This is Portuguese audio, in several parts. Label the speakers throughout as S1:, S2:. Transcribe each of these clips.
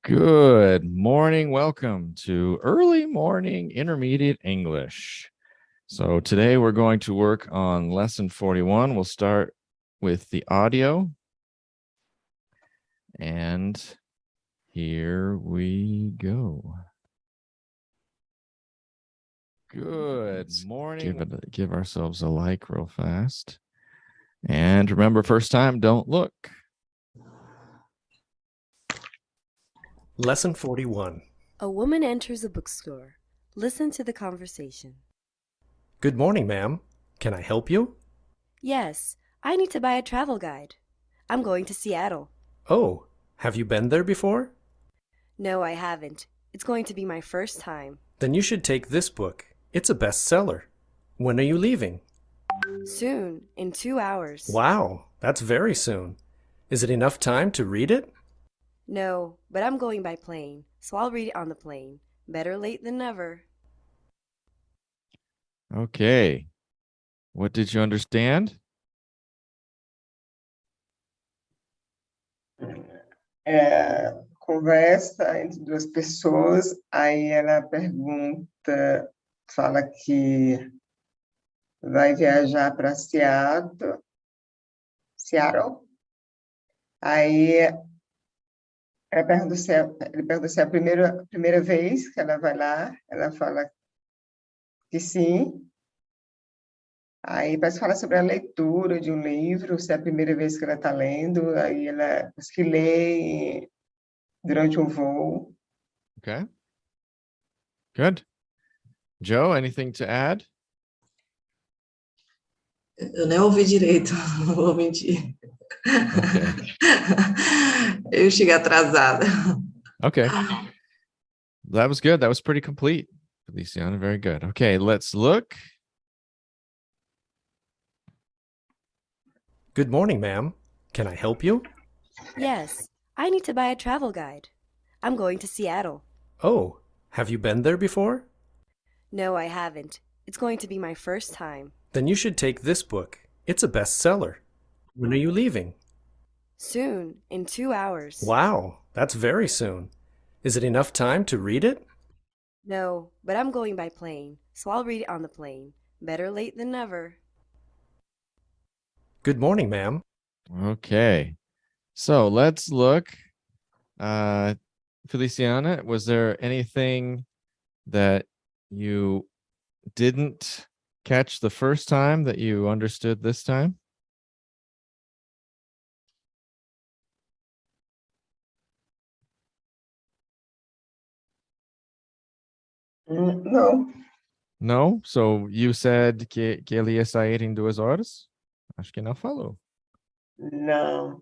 S1: Good morning. Welcome to Early Morning Intermediate English. So today we're going to work on lesson 41. We'll start with the audio. And here we go. Good morning. Give ourselves a like real fast. And remember, first time, don't look.
S2: Lesson 41.
S3: A woman enters a bookstore. Listen to the conversation.
S2: Good morning, ma'am. Can I help you?
S3: Yes, I need to buy a travel guide. I'm going to Seattle.
S2: Oh, have you been there before?
S3: No, I haven't. It's going to be my first time.
S2: Then you should take this book. It's a bestseller. When are you leaving?
S3: Soon, in 2 hours.
S2: Wow, that's very soon. Is it enough time to read it?
S3: No, but I'm going by plane, so I'll read it on the plane. Better late than never.
S1: Okay. What did you understand?
S4: Conversa entre duas pessoas, aí ela pergunta, fala que vai viajar para Seattle, aí ele pergunta se é a primeira vez que ela vai lá, ela fala que sim. Aí parece que fala sobre a leitura de um livro, se é a primeira vez que ela está lendo, aí ela diz que lê durante um voo.
S1: Okay. Good. Joe, anything to add?
S5: Eu nem ouvi direito, não vou mentir.
S1: Okay.
S5: Eu cheguei atrasada.
S1: Okay. That was good. That was pretty complete, Feliciana. Very good. Okay, let's look.
S2: Good morning, ma'am. Can I help you?
S3: Yes, I need to buy a travel guide. I'm going to Seattle.
S2: Oh, have you been there before?
S3: No, I haven't. It's going to be my first time.
S2: Then you should take this book. It's a bestseller. When are you leaving?
S3: Soon, in 2 hours.
S2: Wow, that's very soon. Is it enough time to read it?
S3: No, but I'm going by plane, so I'll read it on the plane. Better late than never.
S2: Good morning, ma'am.
S1: Okay. So let's look. Feliciana, was there anything that you didn't catch the first time that you understood this time?
S4: Não.
S1: No? So you said que ele ia sair em 2 horas? Acho que não falou.
S4: Não.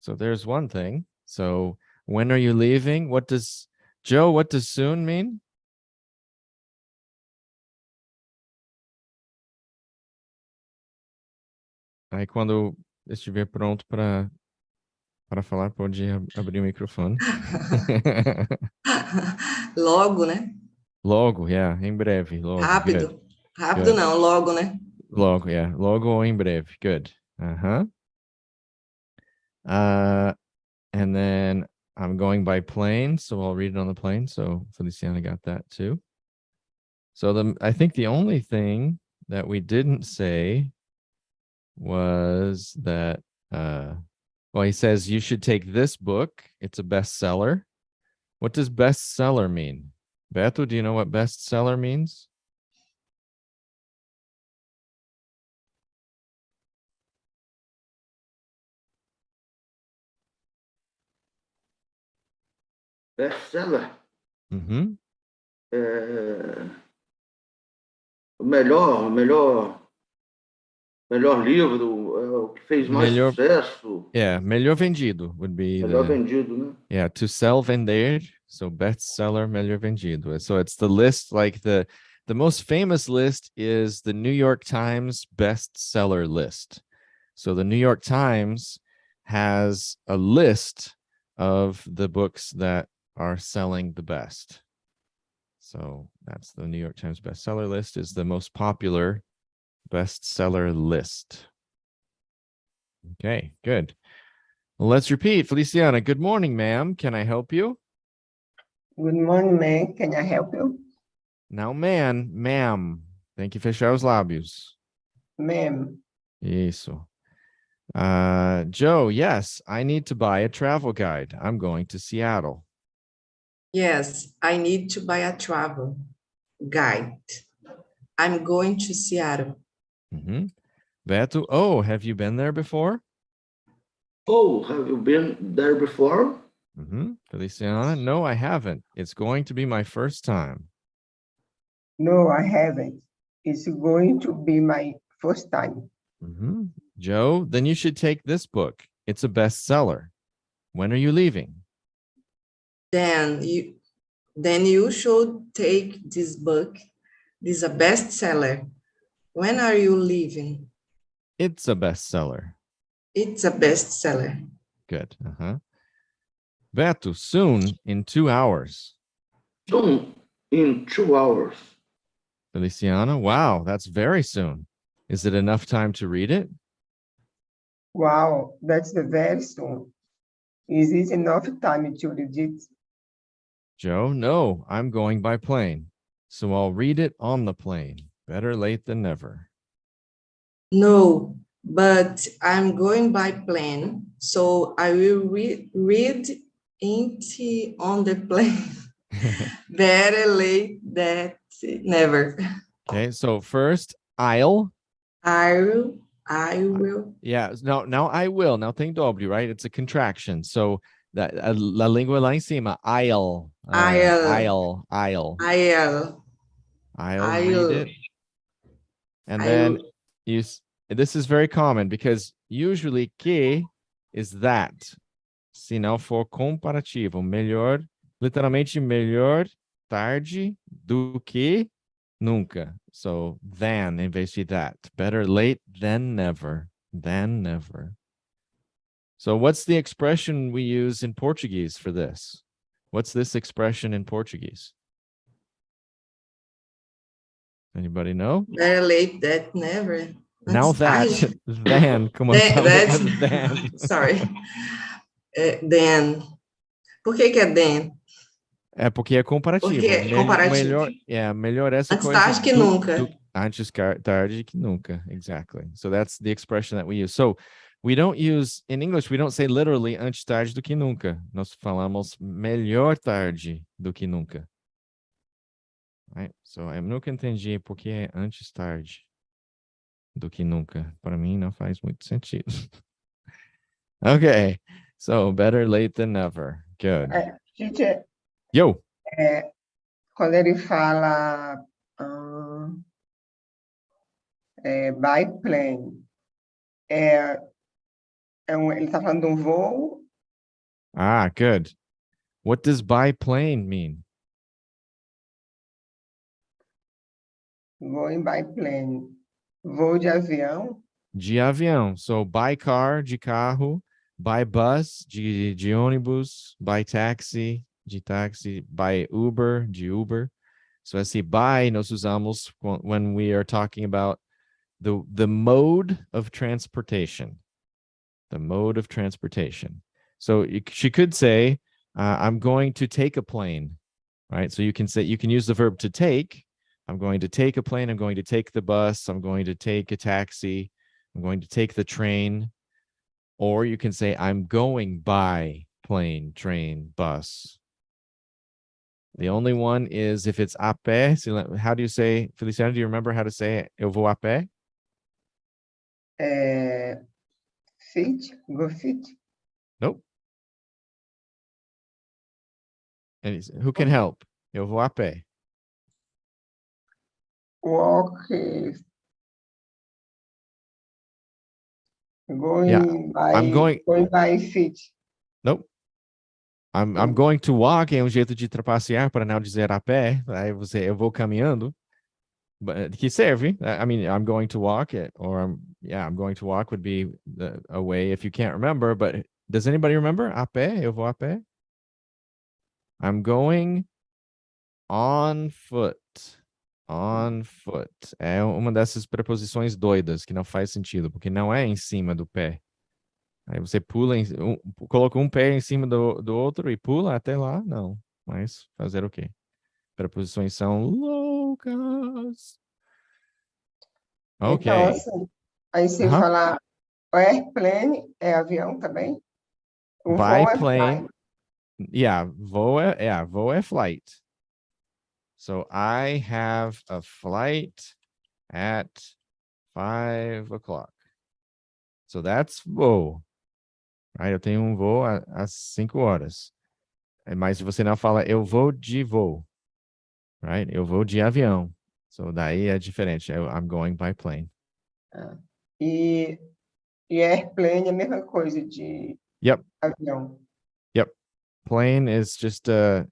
S1: So there's one thing. So when are you leaving? What does soon mean? Aí quando estiver pronto para falar, pode abrir o microfone.
S5: Logo, né?
S1: Logo, yeah, em breve, logo.
S5: Rápido.
S1: Good.
S5: Rápido
S1: Good.
S5: não, logo, né?
S1: Logo, yeah, logo ou em breve. Good. And then I'm going by plane, so I'll read it on the plane. So Feliciana got that too. So I think the only thing that we didn't say was that, well, he says you should take this book. It's a bestseller. What does bestseller mean? Beto, do you know what bestseller means?
S6: Best-seller.
S1: Mm-hmm.
S6: O melhor livro, o que fez mais sucesso.
S1: Yeah, melhor vendido would be
S6: melhor vendido, né?
S1: Yeah, to sell, vender. So bestseller, melhor vendido. So it's the list, like the most famous list is the New York Times bestseller list. So the New York Times has a list of the books that are selling the best. So that's the New York Times bestseller list, is the most popular bestseller list. Okay, good. Well, let's repeat. Feliciana, good morning, ma'am. Can I help you?
S4: Good morning, ma'am. Can I help you?
S1: Now, ma'am. Tem que fechar os lábios.
S4: Ma'am.
S1: Isso. Joe, yes, I need to buy a travel guide. I'm going to Seattle.
S5: Yes, I need to buy a travel guide. I'm going to Seattle.
S1: Mm-hmm. Beto, oh, have you been there before?
S6: Oh, have you been there before?
S1: Mm-hmm. Feliciana, no, I haven't. It's going to be my first time.
S4: No, I haven't. It's going to be my first time.
S1: Mm-hmm. Joe, then you should take this book. It's a bestseller. When are you leaving?
S5: Then you should take this book. This is a bestseller. When are you leaving?
S1: It's a bestseller.
S5: It's a bestseller.
S1: Good. Beto, soon, in 2 hours.
S6: Soon, in 2 hours.
S1: Feliciana, wow, that's very soon. Is it enough time to read it?
S4: Wow, that's very soon. Is it enough time to read it?
S1: Joe, no, I'm going by plane. So I'll read it on the plane. Better late than never.
S5: No, but I'm going by plane, so I will read it on the plane. Better late than never.
S1: Okay, so first, I'll.
S5: I will.
S1: Yeah, now I will. Now tem W, right? It's a contraction. So that la língua lá em cima. I'll read it. And then this is very common because usually que is that. Se não for comparativo, melhor, literalmente melhor tarde do que nunca. So than em vez de that. Better late than never. Than never. So what's the expression we use in Portuguese for this? What's this expression in Portuguese? Anybody know?
S5: Better late than never.
S1: Now that, than,
S5: Than. Sorry. Then. Por que é then?
S1: É porque é comparativo.
S5: Porque é comparativo.
S1: Melhor essa
S5: Antes
S1: coisa.
S5: tarde que nunca.
S1: Antes tarde que nunca. Exactly. So that's the expression that we use. So we don't use, in English, we don't say literally antes tarde do que nunca. Nós falamos melhor tarde do que nunca. Right? So eu nunca entendi porque é antes tarde do que nunca. Para mim não faz muito sentido. Okay. So better late than never. Good.
S4: Teacher,
S1: Yo.
S4: quando ele fala by plane, ele está falando de um voo?
S1: Ah, good. What does by plane mean?
S4: Going by plane. Voo de avião?
S1: De avião. So by car, de carro. By bus, de ônibus. By taxi, de táxi. By Uber, de Uber. So assim, by nós usamos when we are talking about the mode of transportation. The mode of transportation. So she could say, I'm going to take a plane, right? So you can use the verb to take. I'm going to take a plane. I'm going to take the bus. I'm going to take a taxi. I'm going to take the train. Or you can say, I'm going by plane, train, bus. The only one is if it's a pé. How do you say, Feliciana, do you remember how to say it? Eu vou a pé?
S4: Fit? Go fit?
S1: Nope. And who can help? Eu vou a pé.
S4: Walk. Going by feet.
S1: Nope. I'm going to walk é jeito de trapacear para não dizer a pé. Aí eu vou caminhando. But que serve. I mean, I'm going to walk it, or I'm going to walk would be a way if you can't remember. But does anybody remember? A pé? Eu vou a pé. I'm going on foot. On foot. É uma dessas preposições doidas que não faz sentido, porque não é em cima do pé. Aí você pula, coloca um pé em cima do outro e pula até lá? Não. Mas fazer o quê? Preposições são loucas. Ok.
S4: Então, assim, aí você
S1: Aham.
S4: fala airplane é avião também? O voo é
S1: Biplane.
S4: flight.
S1: Yeah, voo é flight. So I have a flight at 5 o'clock. So that's voo. Right? Eu tenho um voo às 5 horas. Mas você não fala eu vou de voo. Right? Eu vou de avião. So daí é diferente. I'm going by plane.
S4: Ah, E, e airplane é a mesma coisa de
S1: Yep.
S4: avião.
S1: Yep. Plane is just a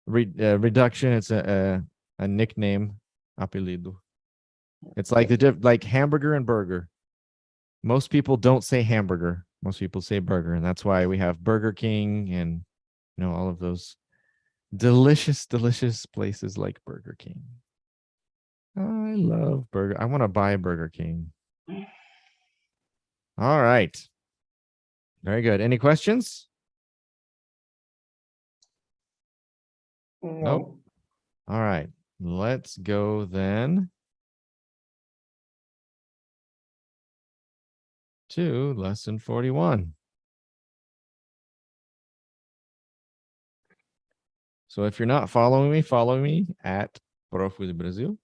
S1: reduction. It's a nickname, apelido. It's like like hamburger and burger. Most people don't say hamburger. Most people say burger, and that's why we have Burger King and all of those delicious, delicious places like Burger King. I love burger. I want to buy Burger King. All right. Very good. Any questions?
S4: Não.
S1: All right. Let's go then to lesson 41. So if you're not following me, follow me at Prof. Willy Brazil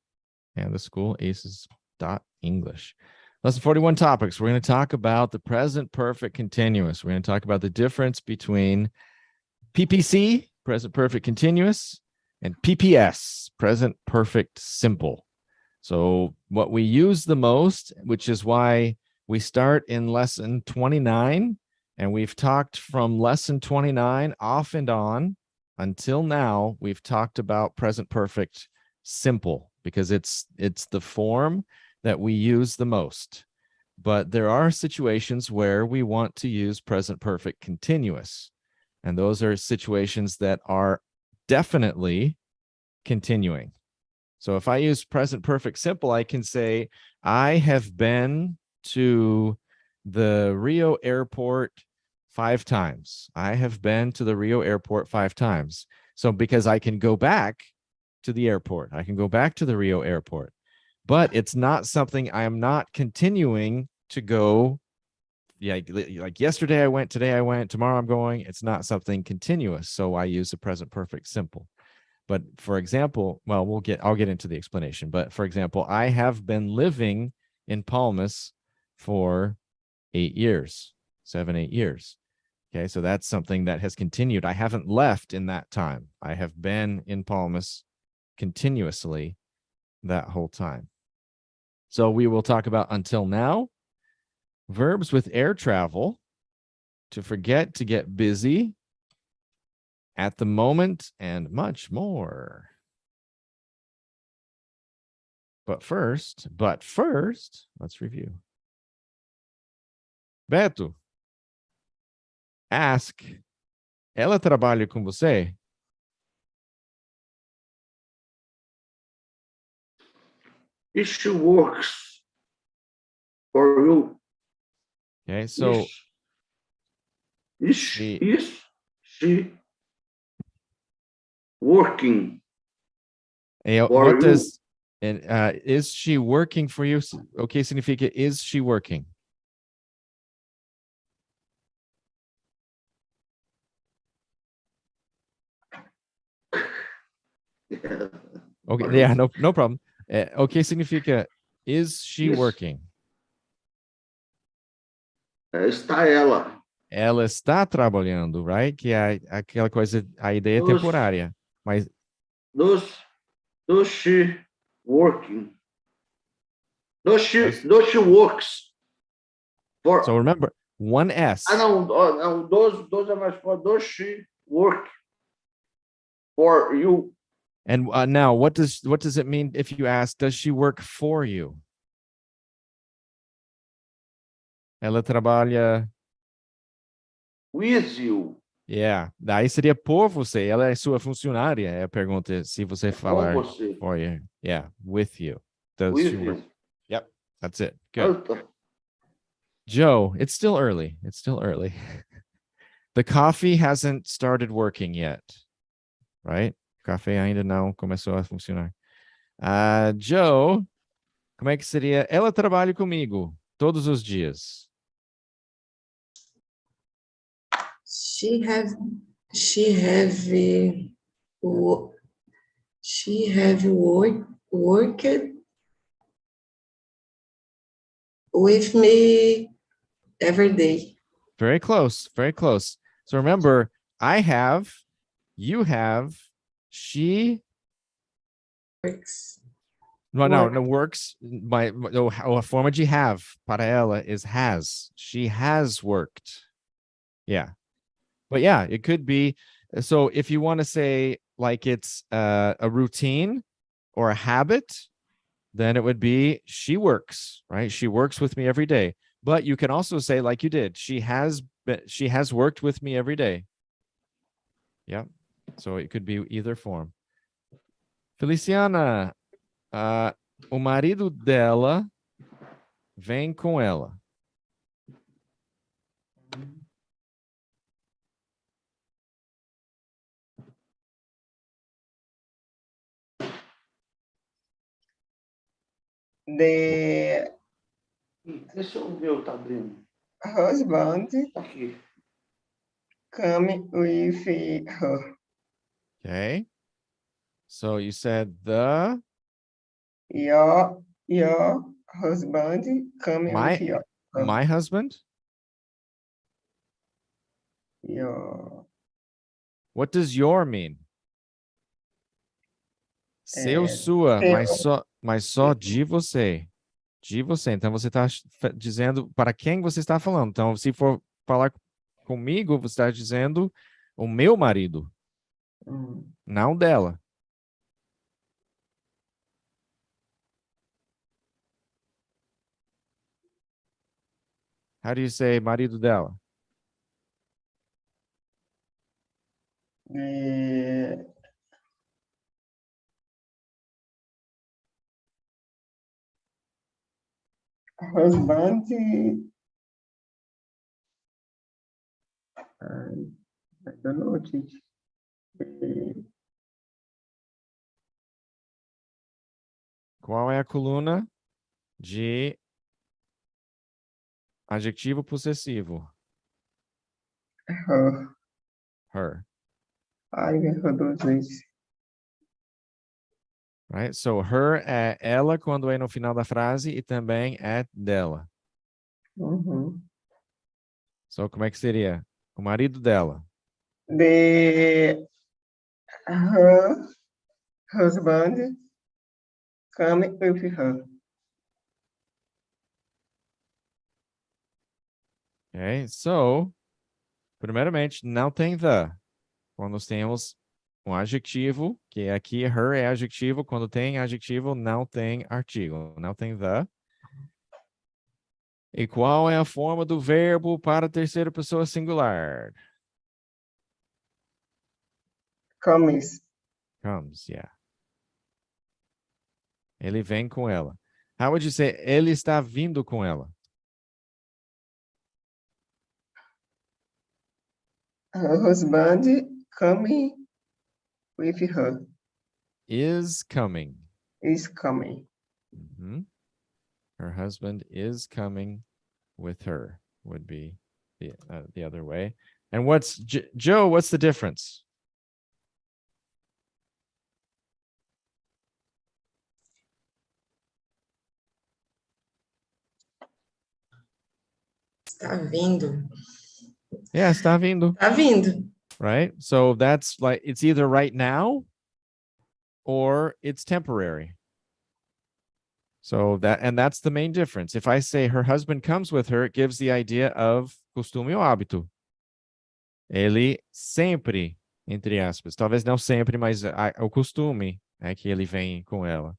S1: and the school aces.english. Lesson 41 topics. We're going to talk about the present perfect continuous. We're going to talk about the difference between PPC, present perfect continuous, and PPS, present perfect simple. So what we use the most, which is why we start in lesson 29, and we've talked from lesson 29 off and on until now, we've talked about present perfect simple because it's the form that we use the most. But there are situations where we want to use present perfect continuous. And those are situations that are definitely continuing. So if I use present perfect simple, I can say, I have been to the Rio airport 5 times. I have been to the Rio airport 5 times. So because I can go back to the airport, I can go back to the Rio airport, but it's not something I am not continuing to go. Yeah, like yesterday I went, today I went, tomorrow I'm going. It's not something continuous. So I use the present perfect simple. But for example, well, I'll get into the explanation. But for example, I have been living in Palmas for 8 years, 7, 8 years. Okay, so that's something that has continued. I haven't left in that time. I have been in Palmas continuously that whole time. So we will talk about until now, verbs with air travel, to forget, to get busy, at the moment, and much more. But first, let's review. Beto, ask, ela trabalha com você?
S6: If she works for you,
S1: Okay, so
S6: is she working for
S1: what
S6: you?
S1: does, and is she working for you? Okay, significa is she working?
S6: Yeah.
S1: Okay, yeah, no problem. Okay, significa is she
S6: Yes.
S1: working?
S6: Está ela.
S1: Ela está trabalhando, right? Que é aquela coisa, a ideia temporária. Mas
S6: Does she working? Does she works for?
S1: so remember, one S.
S6: Não, does é mais forte. Does she work for you?
S1: And now, what does it mean if you ask, does she work for you? Ela trabalha
S6: With you.
S1: Yeah, daí seria por você. Ela é sua funcionária. É a pergunta se você falar
S6: Com você.
S1: for you. Yeah, with you. Does
S6: With
S1: she work?
S6: you.
S1: Yep, that's it. Good. Joe, it's still early. It's still early. The coffee hasn't started working yet, right? O café ainda não começou a funcionar. Joe, como é que seria? Ela trabalha comigo todos os dias.
S5: She have wo- she have worked with me every day.
S1: Very close, very close. So remember, I have, you have, she,
S5: Works.
S1: no, works. A forma de have para ela is has. She has worked. Yeah. But yeah, it could be. So if you want to say like it's a routine or a habit, then it would be she works, right? She works with me every day. But you can also say like you did, she has worked with me every day. Yeah. So it could be either form. Feliciana, o marido dela vem com ela.
S4: The
S6: Deixa o meu tá abrindo.
S4: husband
S6: Tá aqui.
S4: come with her.
S1: Okay. So you said the
S4: Your husband come with your
S1: my husband.
S4: your
S1: What does your mean? Seu, sua,
S4: seu.
S1: mas só de você. De você. Então você está dizendo para quem você está falando. Então, se for falar comigo, você está dizendo o meu marido, não dela. How do you say marido dela?
S4: The husband I don't know what it
S1: Qual é a coluna de adjetivo possessivo?
S4: her.
S1: Her.
S4: Ai, me errou duas vezes.
S1: Right? So her é ela quando é no final da frase e também é dela. So como é que seria? O marido dela.
S4: The her husband come with her.
S1: Ok? So, primeiramente, não tem the. Quando nós temos um adjetivo, que aqui her é adjetivo, quando tem adjetivo, não tem artigo. Não tem the. E qual é a forma do verbo para a terceira pessoa singular?
S4: Comes.
S1: Comes, yeah. Ele vem com ela. How would you say ele está vindo com ela?
S4: Her husband coming with her.
S1: Is coming.
S4: Is coming.
S1: Her husband is coming with her would be the other way. And what's Joe? What's the difference?
S5: Está vindo.
S1: Yeah, está vindo.
S5: Está vindo.
S1: Right? So that's like, it's either right now or it's temporary. So that's the main difference. If I say her husband comes with her, it gives the idea of costume ou hábito. Ele sempre, entre aspas, talvez não sempre, mas o costume é que ele vem com ela.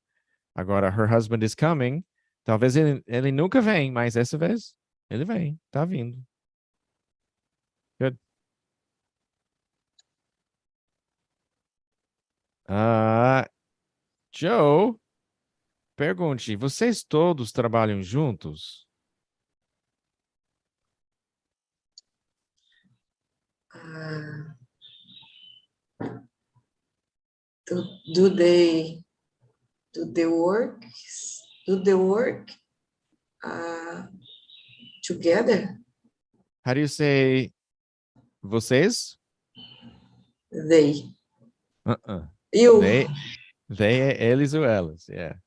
S1: Agora, her husband is coming, talvez ele nunca vem, mas essa vez ele vem, tá vindo. Good. Joe, pergunte, vocês todos trabalham juntos?
S5: Do they work together?
S1: How do you say vocês?
S5: They.
S1: Uh-uh.
S5: You.
S1: They é eles ou elas. Yeah.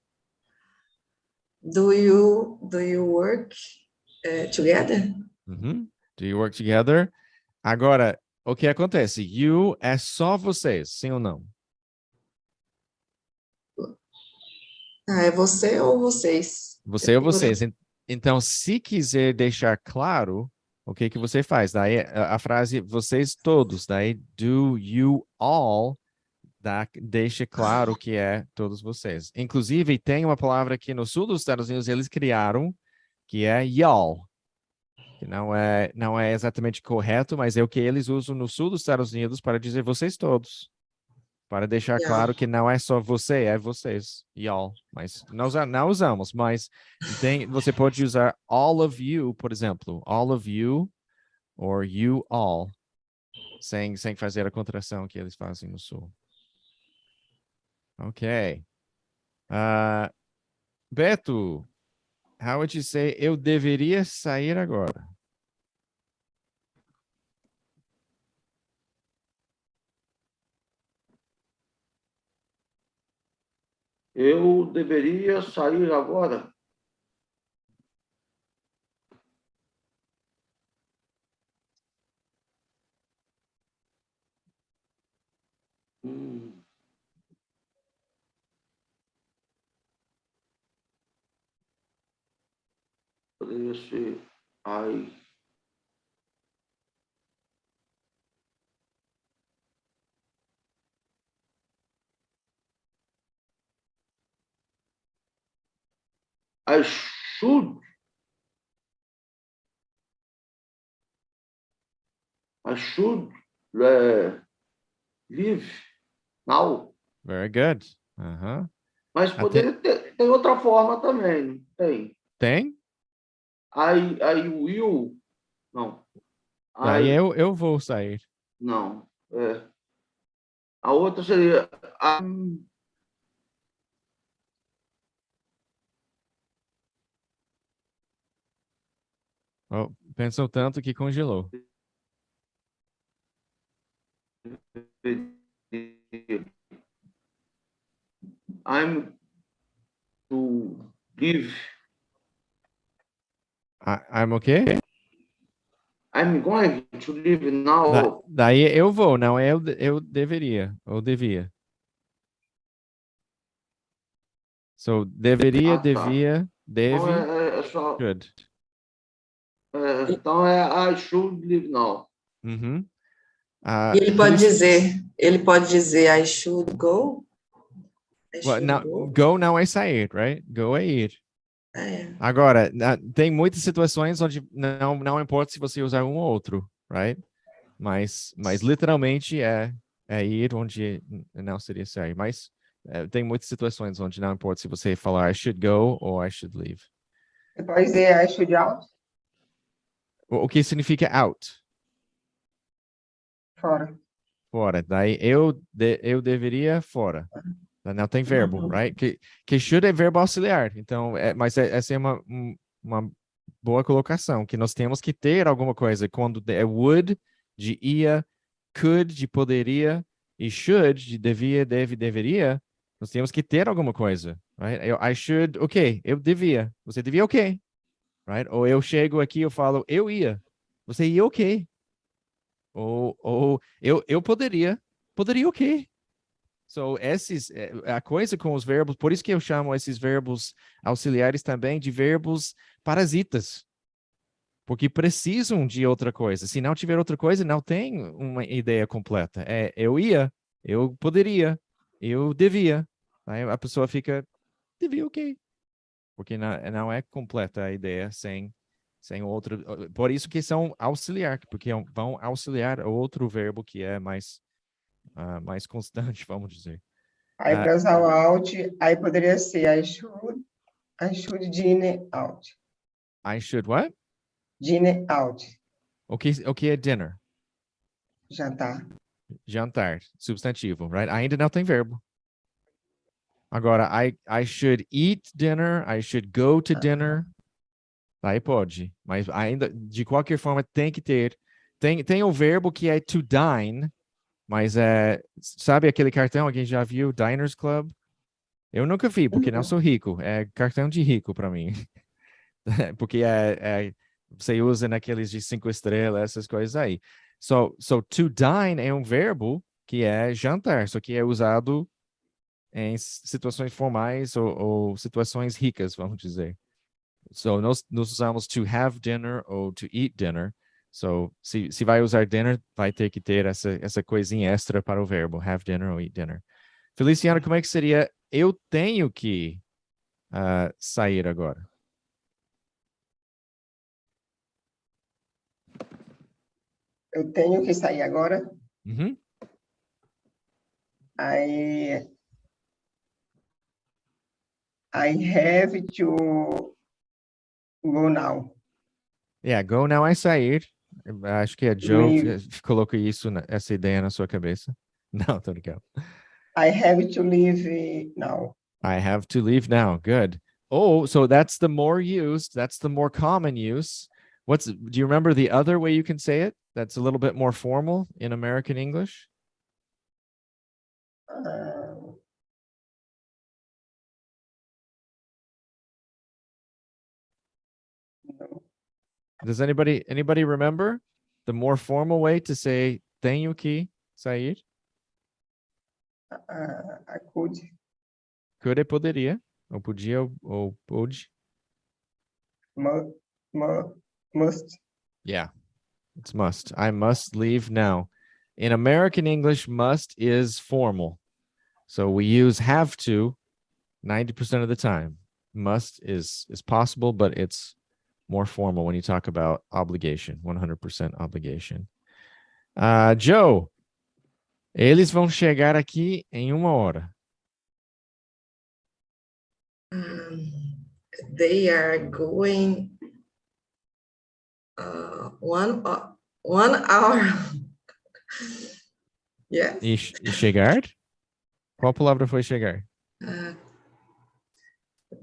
S5: Do you work together?
S1: Uhum. Do you work together? Agora, o que acontece? You é só vocês, sim ou não?
S5: É você ou vocês?
S1: Você ou vocês. Então, se quiser deixar claro, o que que você faz? Daí a frase vocês todos, daí do you all, deixa claro que é todos vocês. Inclusive, tem uma palavra que no sul dos Estados Unidos eles criaram, que é y'all, que não é exatamente correto, mas é o que eles usam no sul dos Estados Unidos para dizer vocês todos. Para deixar claro que não é só você, é vocês, y'all. Mas não usamos, mas você pode usar all of you, por exemplo. All of you, or you all, sem fazer a contração que eles fazem no sul. Ok. Beto, how would you say eu deveria sair agora?
S6: Eu deveria sair agora? Poderia ser I should. I should live now.
S1: Very good. Uh-huh.
S6: Mas poderia ter outra forma também. Tem.
S1: Tem?
S6: I will. Não.
S1: Daí eu vou sair.
S6: Não. A outra seria
S1: Oh, pensou tanto que congelou.
S6: I'm to live.
S1: I'm okay?
S6: I'm going to live now.
S1: Daí eu vou, não é eu deveria, ou devia. So, deveria,
S6: Tá.
S1: devia, deve,
S6: Então só.
S1: should.
S6: Então I should live now.
S1: Uhum.
S5: E ele pode dizer I should go.
S1: Go não é sair, right? Go é ir. Agora, tem muitas situações onde não importa se você usar um ou outro, right? Mas literalmente é ir onde não seria sair. Mas tem muitas situações onde não importa se você falar I should go ou I should leave.
S4: Você pode dizer I should out?
S1: O que significa out?
S4: Fora.
S1: Fora. Daí eu deveria fora. Não tem verbo, right? Que should é verbo auxiliar. Então, mas essa é uma boa colocação, que nós temos que ter alguma coisa. Quando é would, de ia, could, de poderia, e should, de devia, deveria, nós temos que ter alguma coisa, right? I should, ok, eu devia. Você devia, ok. Right? Ou eu chego aqui, eu falo, eu ia. Você ia, ok. Ou eu poderia, ok. So, a coisa com os verbos, por isso que eu chamo esses verbos auxiliares também de verbos parasitas. Porque precisam de outra coisa. Se não tiver outra coisa, não tem uma ideia completa. Eu ia, eu poderia, eu devia. Aí a pessoa fica, devia, ok. Porque não é completa a ideia sem outro. Por isso que são auxiliar, porque vão auxiliar outro verbo que é mais constante, vamos dizer.
S4: Aí para usar o out, aí poderia ser I should dinner out.
S1: I should what?
S4: Dinner out.
S1: O que é dinner?
S4: Jantar.
S1: Jantar, substantivo, right? Ainda não tem verbo. Agora, I should eat dinner, I should go to dinner. Aí pode, mas ainda, de qualquer forma, tem que ter. Tem o verbo que é to dine, mas sabe aquele cartão, alguém já viu? Diners Club? Eu nunca vi, porque não sou rico. É cartão de rico para mim. Porque você usa naqueles de 5 estrelas, essas coisas aí. So to dine é um verbo que é jantar, só que é usado em situações formais ou situações ricas, vamos dizer. So nós usamos to have dinner ou to eat dinner. So se vai usar dinner, vai ter que ter essa coisinha extra para o verbo, have dinner ou eat dinner. Feliciano, como é que seria eu tenho que sair agora?
S4: Eu tenho que sair agora.
S1: Uhum.
S4: I have to go now.
S1: Yeah, go now é sair. Eu acho que a Joe
S4: Leave.
S1: colocou essa ideia na sua cabeça. Não, tô ligado.
S4: I have to leave now.
S1: I have to leave now. Good. Oh, so that's the more used. That's the more common use. Do you remember the other way you can say it? That's a little bit more formal in American English.
S4: No.
S1: Does anybody remember the more formal way to say tenho que sair?
S4: I could.
S1: Could é poderia, ou podia ou pode.
S4: Must.
S1: Yeah, it's must. I must leave now. In American English, must is formal. So we use have to 90% of the time. Must is possible, but it's more formal when you talk about obligation, 100% obligation. Joe, eles vão chegar aqui em 1 hora.
S5: They are going 1 hour. Yes.
S1: E chegar? Qual palavra foi chegar?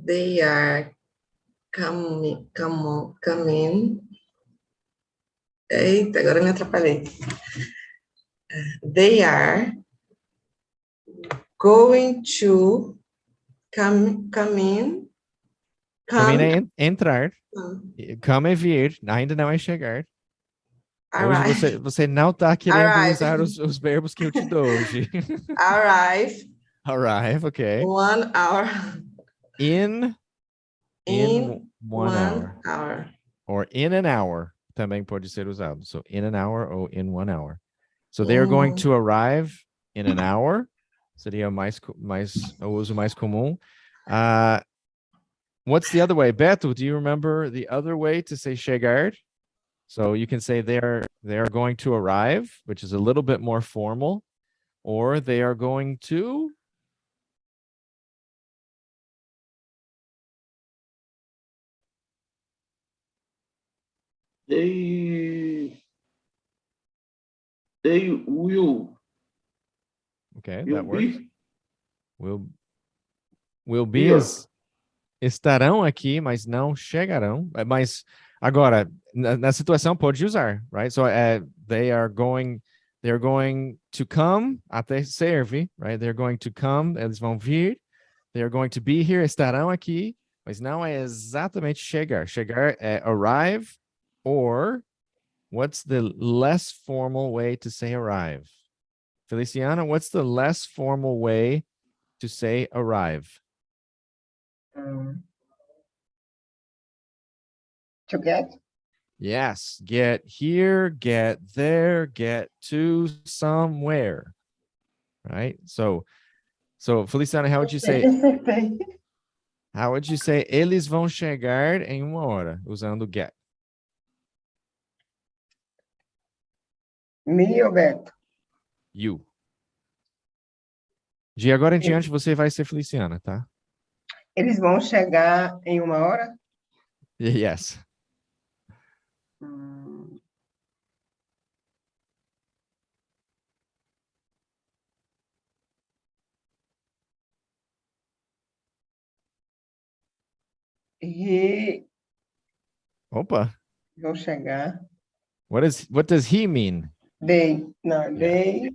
S5: They are coming. Eita, agora me atrapalhei. They are going to come in.
S1: Caminho é entrar. Come é vir, ainda não é chegar. Hoje você não está querendo usar os verbos que eu te dou hoje.
S5: Arrive.
S1: Arrive, ok.
S5: 1 hour.
S1: In 1 hour. Or in an hour também pode ser usado. So in an hour ou in 1 hour. So they are going to arrive in an hour. Seria o uso mais comum. What's the other way? Beto, do you remember the other way to say chegar? So you can say they are going to arrive, which is a little bit more formal, or they are going to.
S6: They will.
S1: Okay, that works.
S6: Be.
S1: Will be is estarão aqui, mas não chegarão. Mas agora na situação pode usar, right? So they are going to come, até serve, right? They're going to come, eles vão vir. They are going to be here, estarão aqui, mas não é exatamente chegar. Chegar é arrive, or what's the less formal way to say arrive? Feliciana, what's the less formal way to say arrive?
S4: To get?
S1: Yes, get here, get there, get to somewhere. Right? So Feliciana, how would you say? How would you say eles vão chegar em 1 hora usando get?
S4: Me ou Beto?
S1: You. De agora em diante você vai ser Feliciana, tá?
S4: Eles vão chegar em 1 hora?
S1: Yes.
S4: he,
S1: Opa.
S4: vão chegar.
S1: What does he mean?
S4: They, não,
S1: Yeah.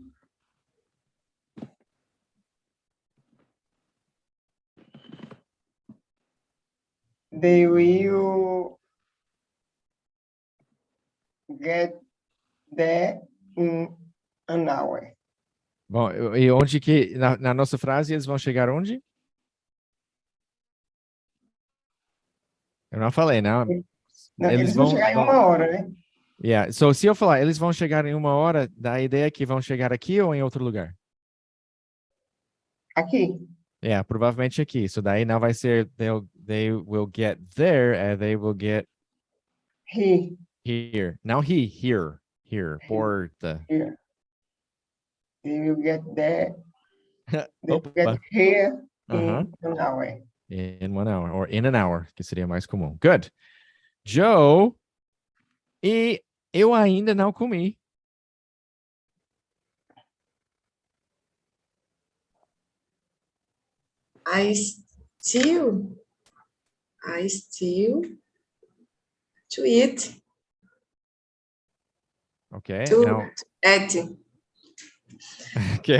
S4: they will get there in an hour.
S1: Bom, e onde que, na nossa frase, eles vão chegar onde? Eu não falei, não.
S4: Não, eles vão chegar em 1 hora, né?
S1: Yeah. So, se eu falar, eles vão chegar em 1 hora, dá a ideia que vão chegar aqui ou em outro lugar?
S4: Aqui.
S1: Yeah, provavelmente aqui. So, daí não vai ser, they will get there, they will get
S4: He,
S1: here. Não here. Porta.
S4: here. They will get there. They will
S1: Opa.
S4: get here
S1: Uh-huh.
S4: in an hour.
S1: In 1 hour, or in an hour, que seria mais comum. Good. Joe, e eu ainda não comi.
S5: I still to eat.
S1: Ok,
S5: To
S1: não.
S5: eat.
S1: Ok,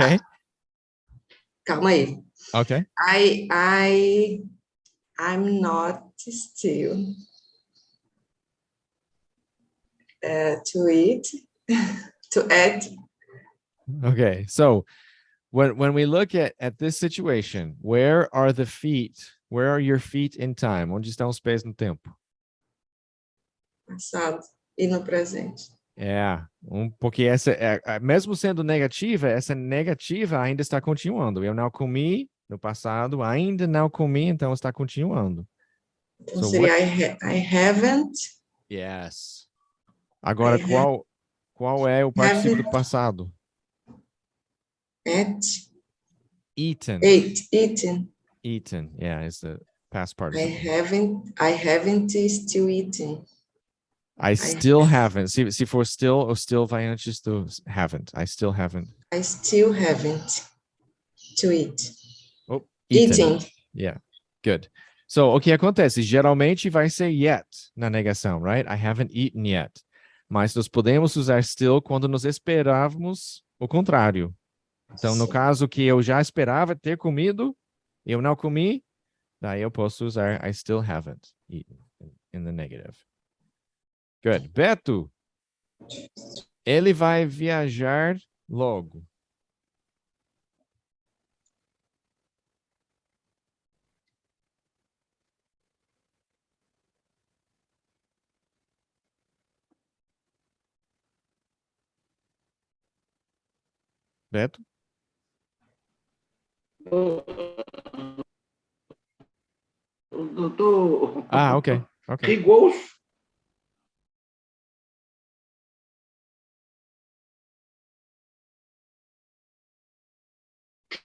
S5: Calma aí.
S1: ok.
S5: I'm not still to eat. To eat.
S1: Okay, so when we look at this situation, where are the feet? Where are your feet in time? Onde estão os pés no tempo?
S5: Passado e no presente.
S1: Porque essa, mesmo sendo negativa, essa negativa ainda está continuando. Eu não comi no passado, ainda não comi, então está continuando.
S5: Então
S1: So
S5: seria I haven't.
S1: Yes. Agora, qual é o particípio do passado? Eaten. Eaten. Yeah, it's the past participle.
S5: I haven't still eaten.
S1: I still haven't. Se for still, o still vai antes do haven't. I still haven't.
S5: I still haven't to eat.
S1: Oh,
S5: Eating.
S1: Yeah, good. So, o que acontece? Geralmente vai ser yet na negação, right? I haven't eaten yet. Mas nós podemos usar still quando nos esperávamos o contrário. Então, no caso que eu já esperava ter comido, eu não comi, daí eu posso usar I still haven't eaten in the negative. Good. Beto, ele vai viajar logo. Beto? Ok.
S6: He goes.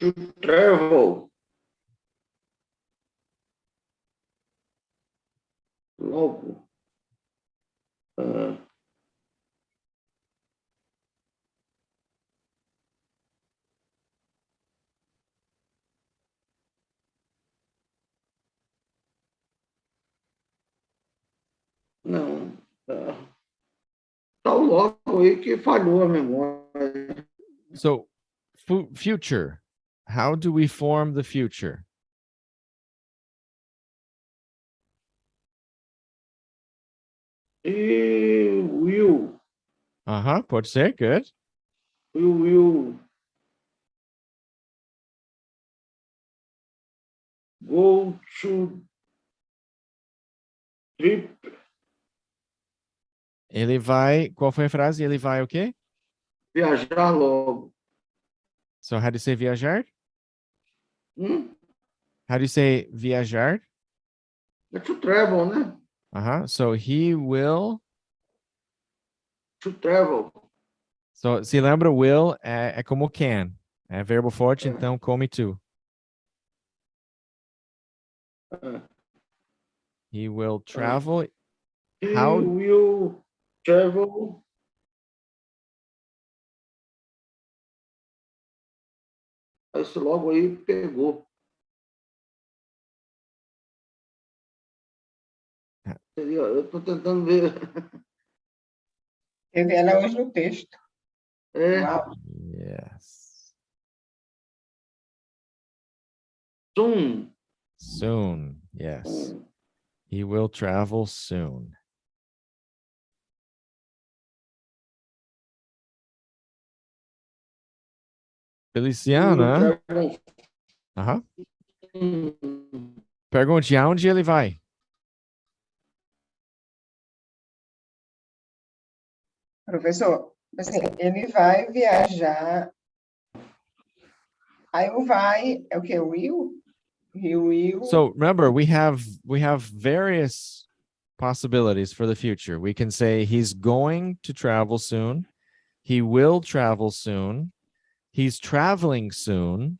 S6: To travel. Logo. Não. Tá logo aí que falhou a memória.
S1: So, future. How do we form the future?
S6: E will.
S1: Pode ser. Good.
S6: Will go to trip.
S1: Ele vai, qual foi a frase? Ele vai o quê?
S6: Viajar logo.
S1: So, how do you say viajar? How do you say viajar?
S6: É to travel, né?
S1: So, he will.
S6: To travel.
S1: So, se lembra, will é como can. É verbo forte, então come to. He will travel.
S6: He
S1: How?
S6: will travel. Esse logo aí pegou. Eu estou tentando ver.
S4: Eu vi ela hoje no texto.
S6: É,
S4: Uau.
S1: Yes.
S6: soon.
S1: Soon. Yes. He will travel soon. Feliciana. Aham. Pergunte aonde ele vai.
S4: Professor, assim, ele vai viajar. Aí o vai é o quê? Will? He will.
S1: So remember, we have various possibilities for the future. We can say he's going to travel soon. He will travel soon. He's traveling soon.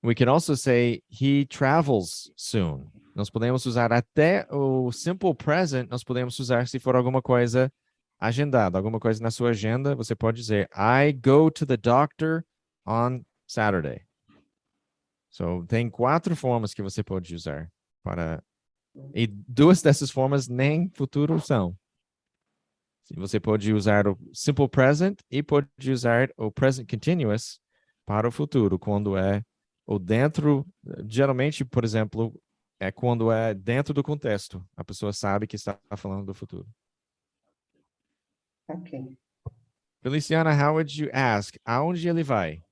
S1: We can also say he travels soon. Nós podemos usar até o simple present, nós podemos usar se for alguma coisa agendada, alguma coisa na sua agenda, você pode dizer I go to the doctor on Saturday. So, tem 4 formas que você pode usar para... E 2 dessas formas nem futuro são. Você pode usar o simple present e pode usar o present continuous para o futuro, quando é ou dentro, geralmente, por exemplo, é quando é dentro do contexto. A pessoa sabe que está falando do futuro.
S4: Ok.
S1: Feliciana, how would you ask? Aonde ele vai?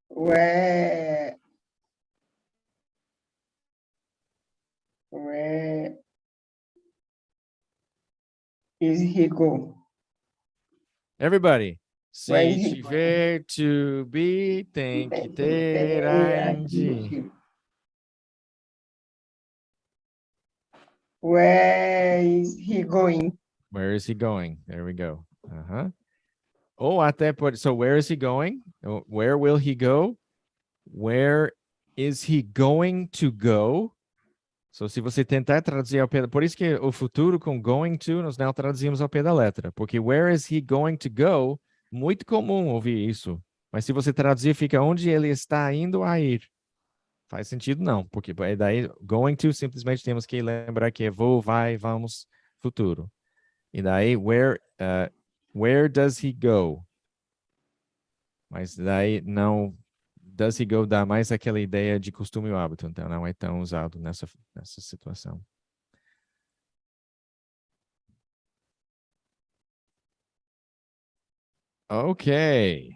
S4: Where is he go?
S1: Everybody.
S4: Where
S1: Se
S4: is he
S1: tiver to be, tem que ter ing.
S4: Where is he going?
S1: Where is he going? There we go. Uh-huh. Ou até pode... So, where is he going? Where will he go? Where is he going to go? So, se você tentar traduzir ao pé... Por isso que o futuro com going to, nós não traduzimos ao pé da letra. Porque where is he going to go? Muito comum ouvir isso. Mas se você traduzir, fica onde ele está indo a ir. Faz sentido não. Porque daí, going to, simplesmente temos que lembrar que é vou, vai, vamos, futuro. E daí, where does he go? Mas daí não... Does he go dá mais aquela ideia de costume e hábito, então não é tão usado nessa situação. Okay.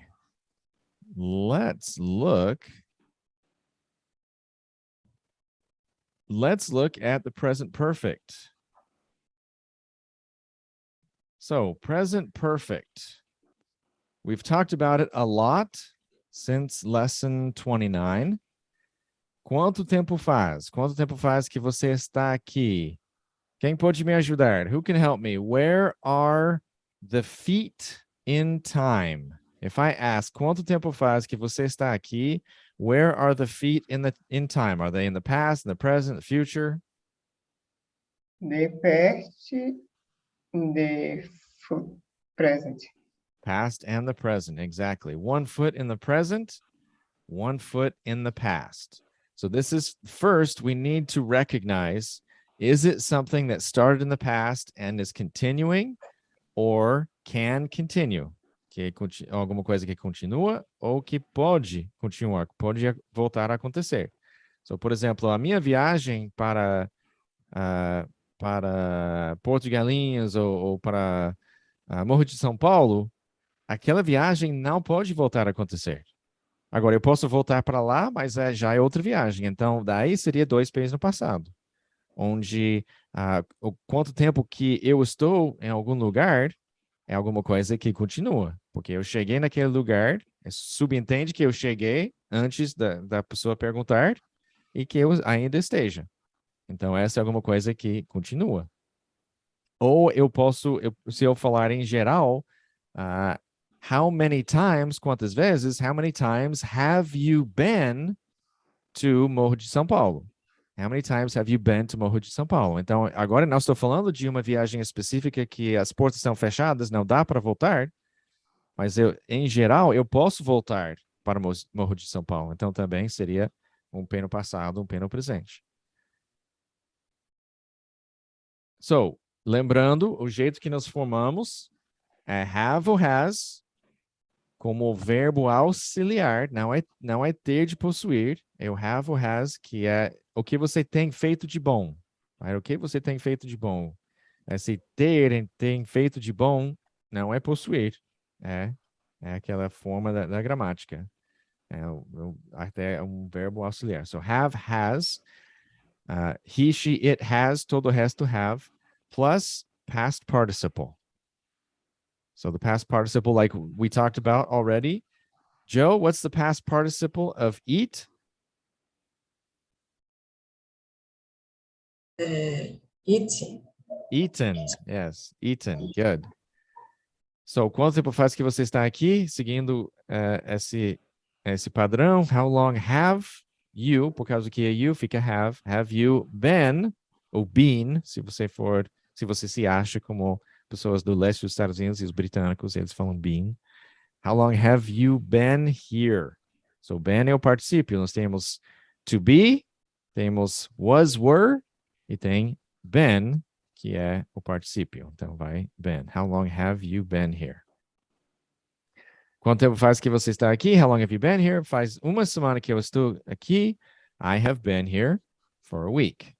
S1: Let's look at the present perfect. So, present perfect. We've talked about it a lot since lesson 29. Quanto tempo faz? Quanto tempo faz que você está aqui? Quem pode me ajudar? Who can help me? Where are the feet in time? If I ask, quanto tempo faz que você está aqui? Where are the feet in time? Are they in the past, in the present, the future?
S4: The past, the present.
S1: Past and the present, exactly. 1 foot in the present, 1 foot in the past. So this is, first, we need to recognize, is it something that started in the past and is continuing or can continue? Que é alguma coisa que continua ou que pode continuar, pode voltar a acontecer. So, por exemplo, a minha viagem para Porto de Galinhas ou para Morro de São Paulo, aquela viagem não pode voltar a acontecer. Agora, eu posso voltar para lá, mas já é outra viagem. Então, daí seria 2 P's no passado. Onde o quanto tempo que eu estou em algum lugar é alguma coisa que continua. Porque eu cheguei naquele lugar, subentende que eu cheguei antes da pessoa perguntar e que eu ainda esteja. Então, essa é alguma coisa que continua. Ou eu posso, se eu falar em geral, how many times, quantas vezes, how many times have you been to Morro de São Paulo? How many times have you been to Morro de São Paulo? Então, agora nós estou falando de uma viagem específica que as portas estão fechadas, não dá para voltar, mas em geral, eu posso voltar para o Morro de São Paulo. Então, também seria um P no passado, um P no presente. So, lembrando, o jeito que nós formamos é have ou has como verbo auxiliar, não é ter de possuir, é o have ou has, que é o que você tem feito de bom. Right? O que você tem feito de bom. Esse tem feito de bom não é possuir. É aquela forma da gramática. Até um verbo auxiliar. So, have, has, he, she, it has, todo o resto have, plus past participle. So the past participle, like we talked about already. Joe, what's the past participle of eat?
S5: Eating.
S1: Eaten, yes, eaten, good. So, quanto tempo faz que você está aqui, seguindo esse padrão? How long have you, por causa que é you, fica have you been, ou been, se você se acha como pessoas do leste dos Estados Unidos e os britânicos, eles falam been. How long have you been here? So, been é o particípio. Nós temos to be, temos was, were, e tem been, que é o particípio. Então, vai been. How long have you been here? Quanto tempo faz que você está aqui? How long have you been here? Faz uma semana que eu estou aqui. I have been here for a week.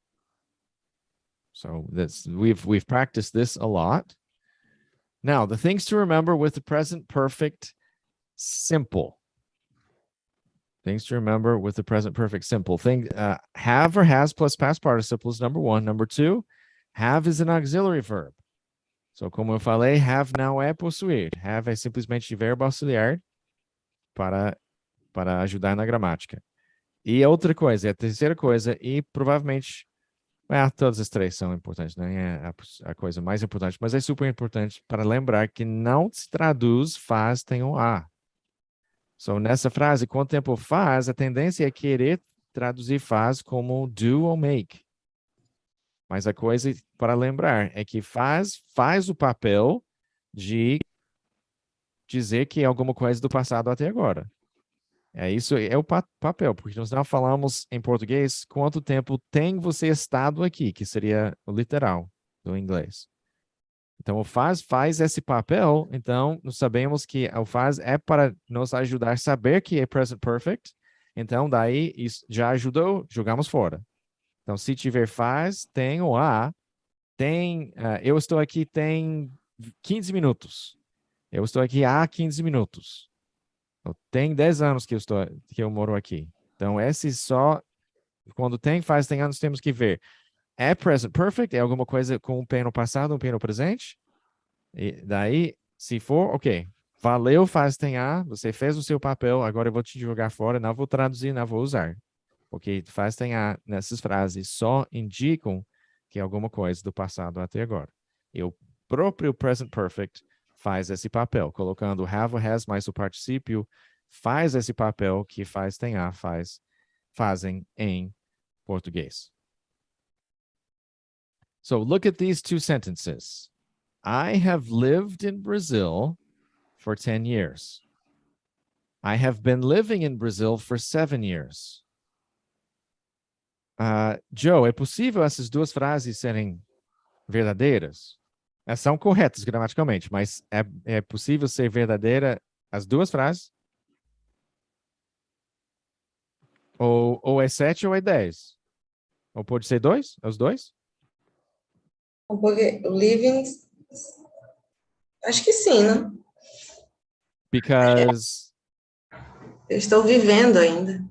S1: So, we've practiced this a lot. Now, the things to remember with the present perfect simple. Things to remember with the present perfect simple. Have or has plus past participles, number one. Number two, have is an auxiliary verb. So, como eu falei, have não é possuir. Have é simplesmente verbo auxiliar para ajudar na gramática. E outra coisa, a terceira coisa, e provavelmente todas as três são importantes, né? É a coisa mais importante, mas é super importante para lembrar que não se traduz faz, tem um a. So, nessa frase, quanto tempo faz, a tendência é querer traduzir faz como do ou make. Mas a coisa para lembrar é que faz o papel de dizer que é alguma coisa do passado até agora. Isso é o papel, porque nós não falamos em português quanto tempo tem você estado aqui, que seria o literal do inglês. Então, o faz esse papel, então nós sabemos que o faz é para nos ajudar a saber que é present perfect. Então, daí, isso já ajudou, jogamos fora. Então, se tiver faz, tem o a, eu estou aqui tem 15 minutos. Eu estou aqui há 15 minutos. Tem 10 anos que eu moro aqui. Então, quando tem faz, tem anos, temos que ver. É present perfect? É alguma coisa com um P no passado, um P no presente? E daí, se for, ok. Valeu, faz, tem a. Você fez o seu papel, agora eu vou te jogar fora, não vou traduzir, não vou usar. Porque faz, tem a nessas frases só indicam que é alguma coisa do passado até agora. E o próprio present perfect faz esse papel, colocando have or has mais o particípio, faz esse papel que faz, tem a, fazem em português. So look at these two sentences. I have lived in Brazil for 10 years. I have been living in Brazil for 7 years. Joe, é possível essas duas frases serem verdadeiras? São corretas gramaticalmente, mas é possível ser verdadeira as duas frases? Ou é 7 ou é 10? Ou pode ser 2? Os dois?
S5: Porque o living, acho que sim, né?
S1: Because...
S5: Eu estou vivendo ainda.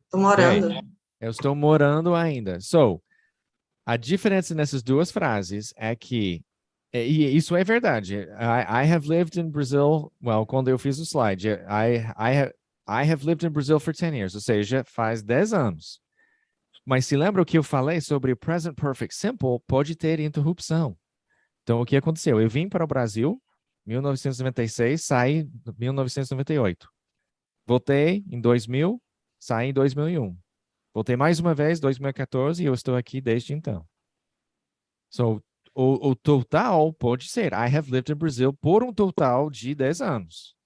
S5: Estou morando.
S1: Okay. Eu estou morando ainda. So, a diferença nessas duas frases é que, e isso é verdade. I have lived in Brazil, quando eu fiz o slide, I have lived in Brazil for 10 years, ou seja, faz 10 anos. Mas se lembra o que eu falei sobre o present perfect simple, pode ter interrupção. Então, o que aconteceu? Eu vim para o Brasil em 1996, saí em 1998. Voltei em 2000, saí em 2001. Voltei mais uma vez, 2014, e eu estou aqui desde então. So, o total pode ser, I have lived in Brazil por um total de 10 anos.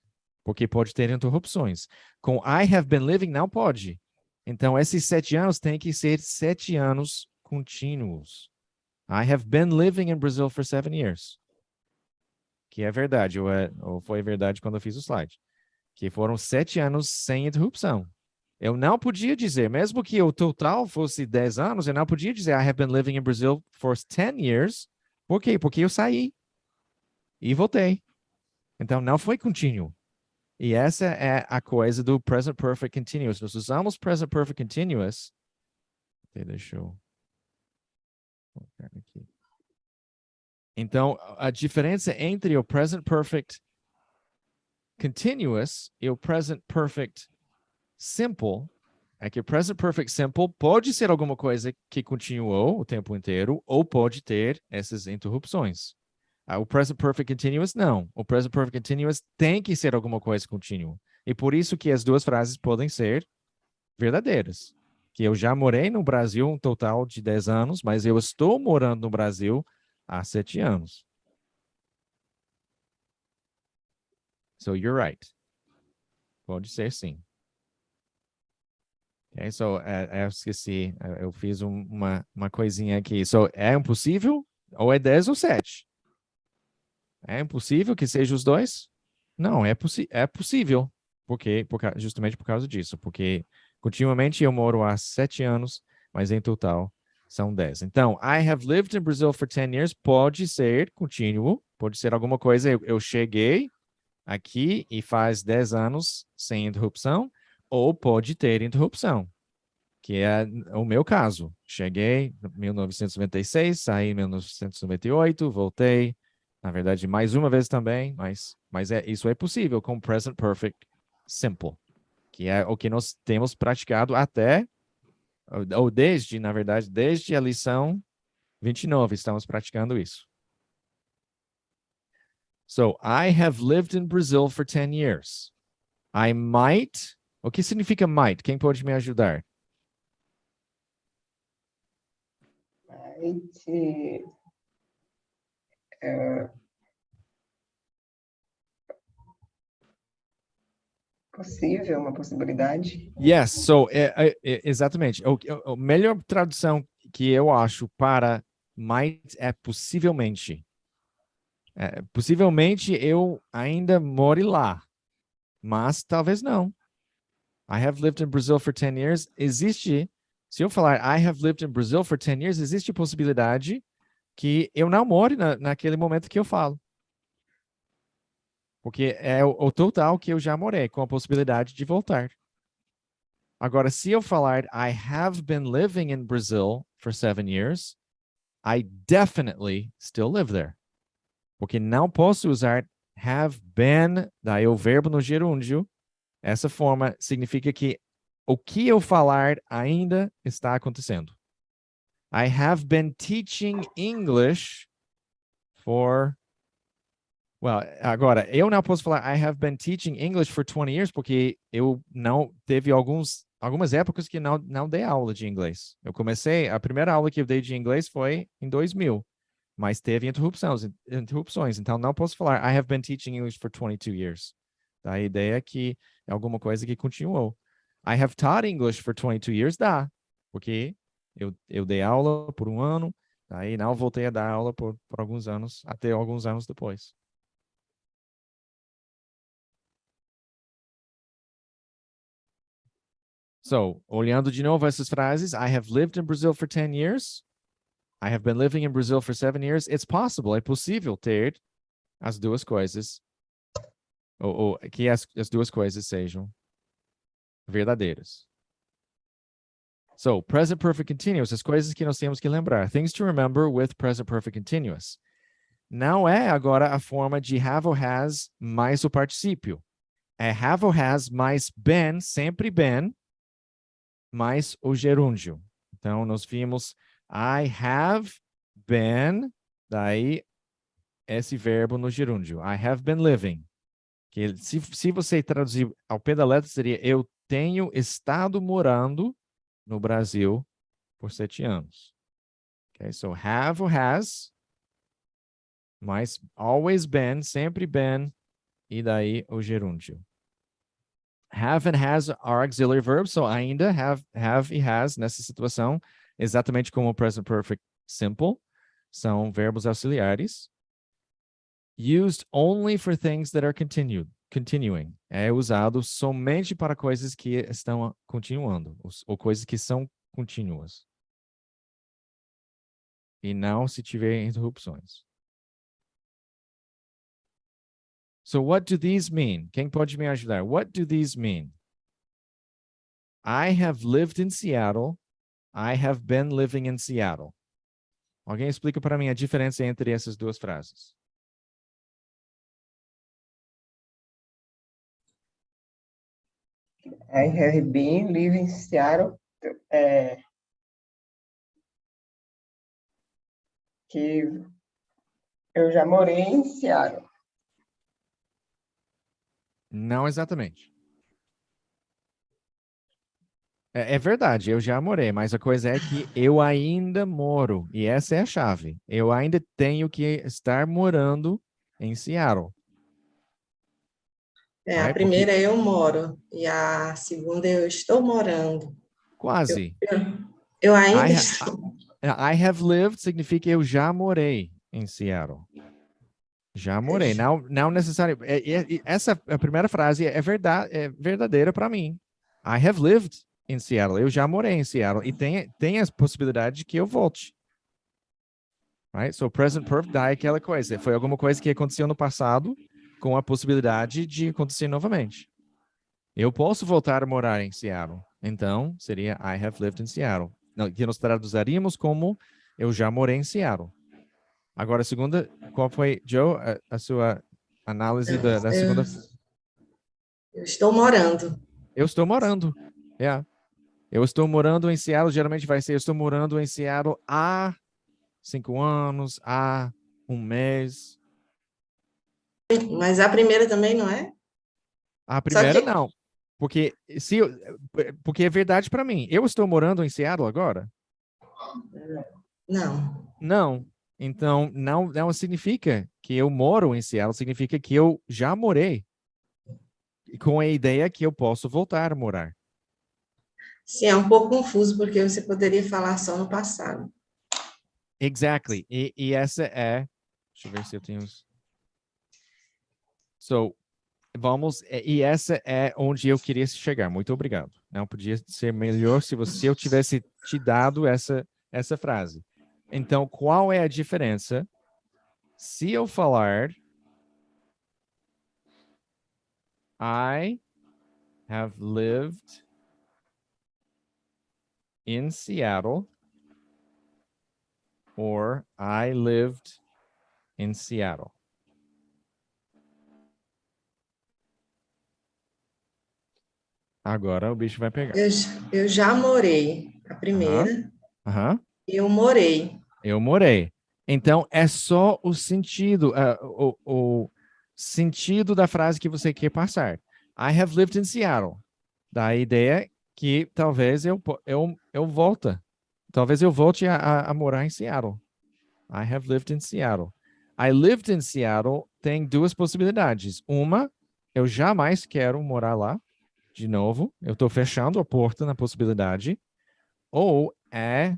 S1: Porque pode ter interrupções. Com I have been living, não pode. Então, esses 7 anos têm que ser 7 anos contínuos. I have been living in Brazil for 7 years. Que é verdade, ou foi verdade quando eu fiz o slide. Que foram 7 anos sem interrupção. Eu não podia dizer, mesmo que o total fosse 10 anos, eu não podia dizer I have been living in Brazil for 10 years. Por quê? Porque eu saí e voltei. Então, não foi contínuo. E essa é a coisa do present perfect continuous. Nós usamos present perfect continuous. Deixa eu colocar aqui. Então, a diferença entre o present perfect continuous e o present perfect simple é que o present perfect simple pode ser alguma coisa que continuou o tempo inteiro ou pode ter essas interrupções. O present perfect continuous, não. O present perfect continuous tem que ser alguma coisa contínua. E por isso que as duas frases podem ser verdadeiras. Que eu já morei no Brasil um total de 10 anos, mas eu estou morando no Brasil há 7 anos. So you're right. Pode ser sim. Okay, so, eu esqueci. Eu fiz uma coisinha aqui. So, é impossível? Ou é 10 ou 7? É impossível que seja os dois? Não, é possível. Justamente por causa disso. Porque continuamente eu moro há 7 anos, mas em total são 10. Então, I have lived in Brazil for 10 years pode ser contínuo, pode ser alguma coisa. Eu cheguei aqui e faz 10 anos sem interrupção, ou pode ter interrupção, que é o meu caso. Cheguei em 1996, saí em 1998, voltei, na verdade, mais uma vez também, mas isso é possível com present perfect simple, que é o que nós temos praticado até, ou desde, na verdade, desde a lição 29, estamos praticando isso. So, I have lived in Brazil for 10 years. I might. O que significa might? Quem pode me ajudar?
S4: Possível, uma possibilidade.
S1: Yes, so, exatamente. A melhor tradução que eu acho para might é possivelmente. Possivelmente eu ainda moro lá, mas talvez não. I have lived in Brazil for 10 years. Existe, se eu falar I have lived in Brazil for 10 years, existe a possibilidade que eu não more naquele momento que eu falo. Porque é o total que eu já morei, com a possibilidade de voltar. Agora, se eu falar I have been living in Brazil for 7 years, I definitely still live there. Porque não posso usar have been, daí o verbo no gerúndio. Essa forma significa que o que eu falar ainda está acontecendo. I have been teaching English for... Well, agora, eu não posso falar I have been teaching English for 20 years porque eu não teve algumas épocas que não dei aula de inglês. Eu comecei, a primeira aula que eu dei de inglês foi em 2000, mas teve interrupções, então não posso falar I have been teaching English for 22 years. A ideia é que é alguma coisa que continuou. I have taught English for 22 years, dá, porque eu dei aula por um ano, aí não voltei a dar aula por alguns anos, até alguns anos depois. So, olhando de novo essas frases, I have lived in Brazil for 10 years. I have been living in Brazil for 7 years. It's possible, é possível ter as duas coisas, ou que as duas coisas sejam verdadeiras. So, present perfect continuous, as coisas que nós temos que lembrar. Things to remember with present perfect continuous. Não é agora a forma de have or has mais o particípio. É have or has mais been, sempre been, mais o gerúndio. Então, nós vimos I have been, daí esse verbo no gerúndio. I have been living. Que se você traduzir ao pé da letra, seria eu tenho estado morando no Brasil por 7 anos. Okay, so have or has, mas always been, sempre been, e daí o gerúndio. Have and has are auxiliary verbs, so ainda have e has nessa situação, exatamente como o present perfect simple, são verbos auxiliares. Used only for things that are continuing. É usado somente para coisas que estão continuando, ou coisas que são contínuas. E não se tiver interrupções. So what do these mean? Quem pode me ajudar? What do these mean? I have lived in Seattle. I have been living in Seattle. Alguém explica para mim a diferença entre essas duas frases?
S4: I have been living in Seattle. Que eu já morei em Seattle.
S1: Não exatamente. É verdade, eu já morei, mas a coisa é que eu ainda moro, e essa é a chave. Eu ainda tenho que estar morando em Seattle.
S5: A primeira eu moro e a segunda eu estou morando.
S1: Quase.
S5: Eu ainda estou.
S1: I have lived significa eu já morei em Seattle. Já morei. Não necessário. Essa a primeira frase é verdadeira para mim. I have lived in Seattle. Eu já morei em Seattle. E tem a possibilidade de que eu volte. Right? So present perfect dá aquela coisa. Foi alguma coisa que aconteceu no passado com a possibilidade de acontecer novamente. Eu posso voltar a morar em Seattle. Então, seria I have lived in Seattle. Que nós traduziríamos como eu já morei em Seattle. Agora, a segunda, qual foi, Joe, a sua análise da segunda?
S5: Eu estou morando.
S1: Eu estou morando. Yeah. Eu estou morando em Seattle, geralmente vai ser eu estou morando em Seattle há 5 anos, há 1 mês.
S5: Mas a primeira também não é?
S1: A primeira não. Porque é verdade para mim. Eu estou morando em Seattle agora?
S5: Não.
S1: Não. Então, não significa que eu moro em Seattle, significa que eu já morei. Com a ideia que eu posso voltar a morar.
S5: Sim, é um pouco confuso, porque você poderia falar só no passado.
S1: Exactly. E essa é... Deixa eu ver se eu tenho... So, vamos... E essa é onde eu queria chegar. Muito obrigado. Não podia ser melhor se eu tivesse te dado essa frase. Então, qual é a diferença se eu falar I have lived in Seattle or I lived in Seattle? Agora o bicho vai pegar.
S5: Eu já morei. A primeira. Eu morei.
S1: Eu morei. Então, é só o sentido, o sentido da frase que você quer passar. I have lived in Seattle. Dá a ideia que talvez eu volte. Talvez eu volte a morar em Seattle. I have lived in Seattle. I lived in Seattle tem 2 possibilidades. Uma, eu jamais quero morar lá de novo. Eu estou fechando a porta na possibilidade. Ou é...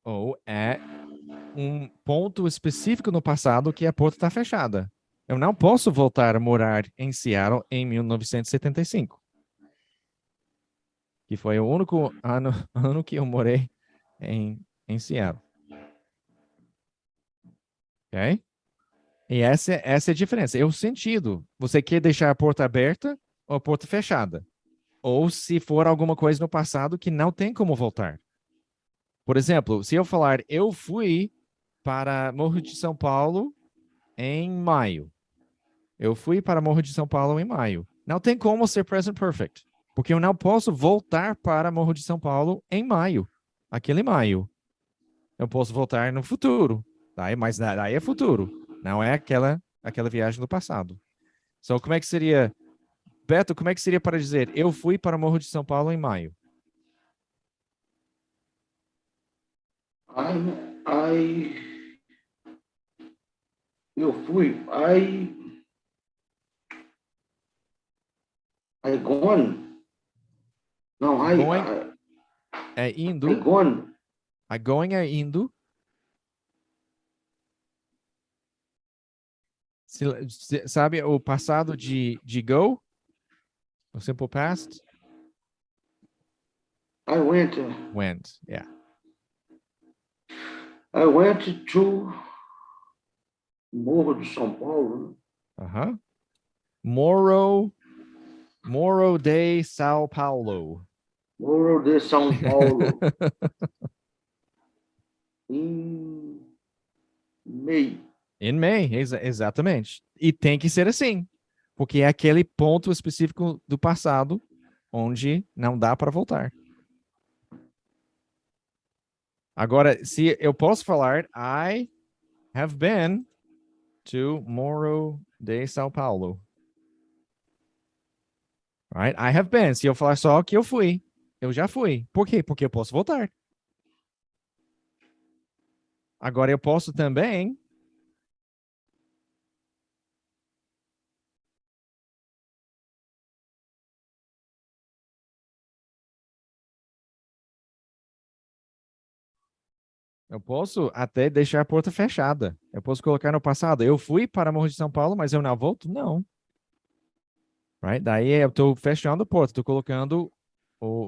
S1: Ou é um ponto específico no passado que a porta está fechada. Eu não posso voltar a morar em Seattle em 1975. Que foi o único ano que eu morei em Seattle. Ok? E essa é a diferença. É o sentido. Você quer deixar a porta aberta ou a porta fechada? Ou se for alguma coisa no passado que não tem como voltar. Por exemplo, se eu falar, eu fui para Morro de São Paulo em maio. Eu fui para Morro de São Paulo em maio. Não tem como ser present perfect. Porque eu não posso voltar para Morro de São Paulo em maio. Aquele maio. Eu posso voltar no futuro. Mas daí é futuro. Não é aquela viagem do passado. So, como é que seria... Beto, como é que seria para dizer eu fui para o Morro de São Paulo em maio?
S6: Eu fui. I gone. Não,
S1: Going é indo.
S6: I gone.
S1: I going é indo. Sabe o passado de go? O simple past?
S6: I went.
S1: Went, yeah.
S6: I went to Morro de São Paulo.
S1: Uh-huh. Morro de São Paulo.
S6: Morro de São Paulo. Em May.
S1: Em May, exatamente. E tem que ser assim, porque é aquele ponto específico do passado onde não dá para voltar. Agora, se eu posso falar, I have been to Morro de São Paulo. Right? I have been. Se eu falar só que eu fui, eu já fui. Por quê? Porque eu posso voltar. Agora eu posso também até deixar a porta fechada. Eu posso colocar no passado. Eu fui para Morro de São Paulo, mas eu não volto? Não. Right? Daí eu estou fechando a porta. Estou colocando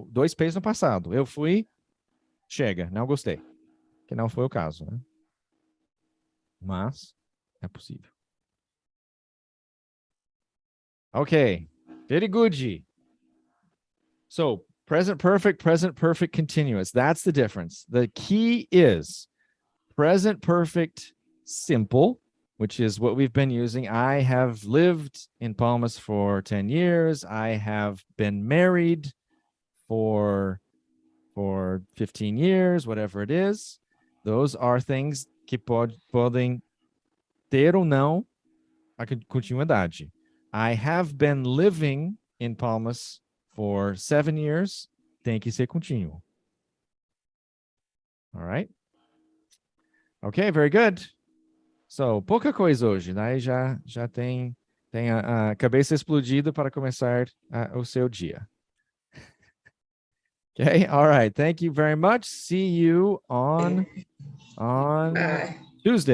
S1: dois pés no passado. Eu fui, chega, não gostei. Que não foi o caso, né? Mas é possível. Ok. Very good. So, present perfect continuous. That's the difference. The key is present perfect simple, which is what we've been using. I have lived in Palmas for 10 years. I have been married for 15 years, whatever it is. Those are things que podem ter ou não a continuidade. I have been living in Palmas for 7 years. Tem que ser contínuo. All right? Okay, very good. So, pouca coisa hoje, né? Já tem a cabeça explodida para começar o seu dia. Okay, all right. Thank you very much. See you on
S5: Bye.
S1: Tuesday.